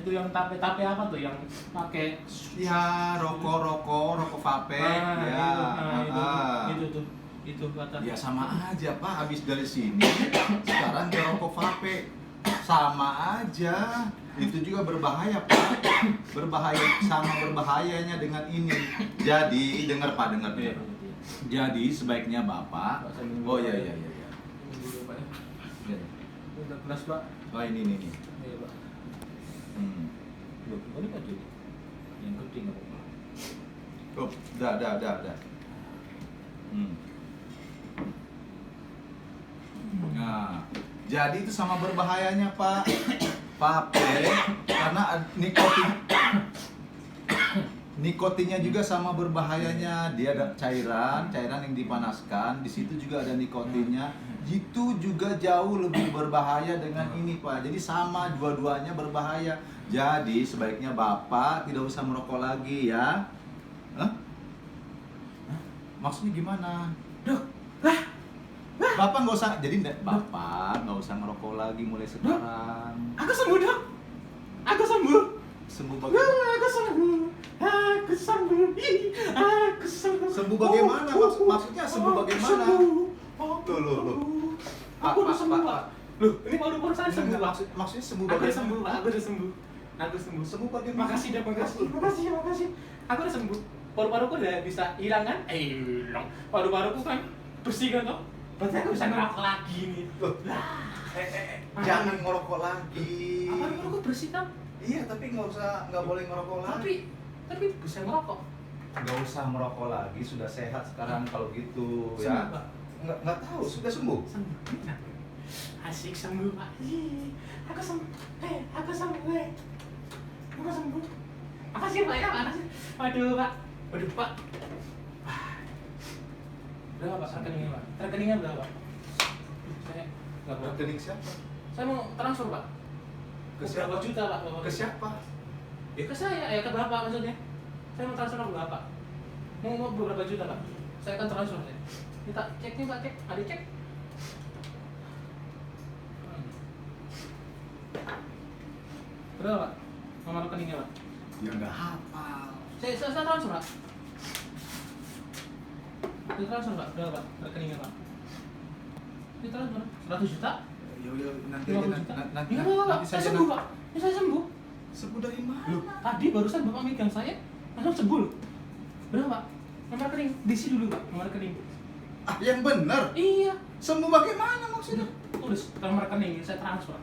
Itu yang tape-tape apa tuh yang pakai Ya, rokok vape. Ya, itu kata. ya sama aja Pak, habis dari sini sekarang ke rokok vape sama aja. Itu juga berbahaya Pak, sama berbahayanya dengan ini. Jadi dengar Pak, dengar. Jadi sebaiknya Bapak, oh ya. Ini dulu Pak ya. Ya. Udah keras Pak. Oh ini. Iya Pak. Loh, Ini kan jadi yang gede nggak apa-apa. Oh, dah. Nah, jadi itu sama berbahayanya Pak, vape, karena nikotinnya juga sama berbahayanya. Dia ada cairan yang dipanaskan, di situ juga ada nikotinnya. Itu juga jauh lebih berbahaya dengan ini Pak. Jadi sama, dua-duanya berbahaya. Jadi sebaiknya Bapak tidak usah merokok lagi ya. Hah? Maksudnya gimana? Duh, Bapak nggak usah, Bapak nggak usah ngerokok lagi mulai sekarang. aku sembuh dok. Aku sembuh. Sembuh bagaimana? Aku sembuh. Aku sembuh. Aku sembuh. Sembuh bagaimana? Maksudnya sembuh bagaimana? Loh. Aku udah sembuh Pak. Loh, ini baru saya sembuh Pak. Maksudnya sembuh Aku udah bagaimana? sembuh Pak. Aku udah sembuh. Aku sembuh. Sembuh bagaimana? Makasih dah, makasih. Aku udah sembuh. Paru-paruku udah bisa hilang kan? Hilang. Paru-paruku kan bersih kan toh? Berarti aku bisa ngerokok lagi nih. Loh. Jangan ngerokok lagi. Paru-paruku bersih kan? Iya, tapi nggak boleh ngerokok lagi. Tapi bisa ngerokok. Nggak usah merokok lagi, sudah sehat sekarang kalau gitu Sembuh, ya. Pak. Nggak tahu, sudah sembuh. Sembuh. Asik sembuh Pak. Aku sembuh. Aku sembuh. Aku sembuh. Makasih Pak ya, makasih. Waduh Pak. Berapa Pak rekeningnya Pak? Rekeningnya berapa? Saya nggak berapa. Rekening siapa? Saya mau transfer Pak. Ke siapa? Berapa juta Pak? Ke siapa? Ya ke saya, ya ke Bapak maksudnya. Saya mau transfer ke Bapak. Mau berapa juta Pak? Saya akan transfer ya. Kita cek nih Pak, cek. Ada cek. Berapa Pak? Nomor rekeningnya Pak? Ya nggak hafal. Saya transfer Pak. Saya transfer Pak, berapa Pak? Rekeningnya Pak? Ini transfer 100 juta? Ya nanti 50 juta? nanti Ini apa Pak? Saya sembuh Pak. Ini saya sembuh. Sembuh dari mana? Loh, tadi barusan Bapak megang saya, langsung sembuh loh. Berapa Pak? Nomor rekening, diisi dulu Pak, nomor rekening. Ah, yang benar. Iya. Sembuh bagaimana maksudnya? Tulis nomor rekening, saya transfer.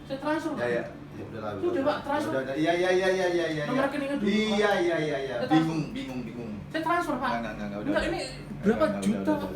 Saya transfer. Ya udah lah. Sudah, Pak, transfer. Iya. Nomor rekeningnya dulu, Pak. Iya. Saya transfer. Bingung. Saya transfer Pak. Enggak, udah. Enggak, ini berapa Enggak, juta udah. Pak?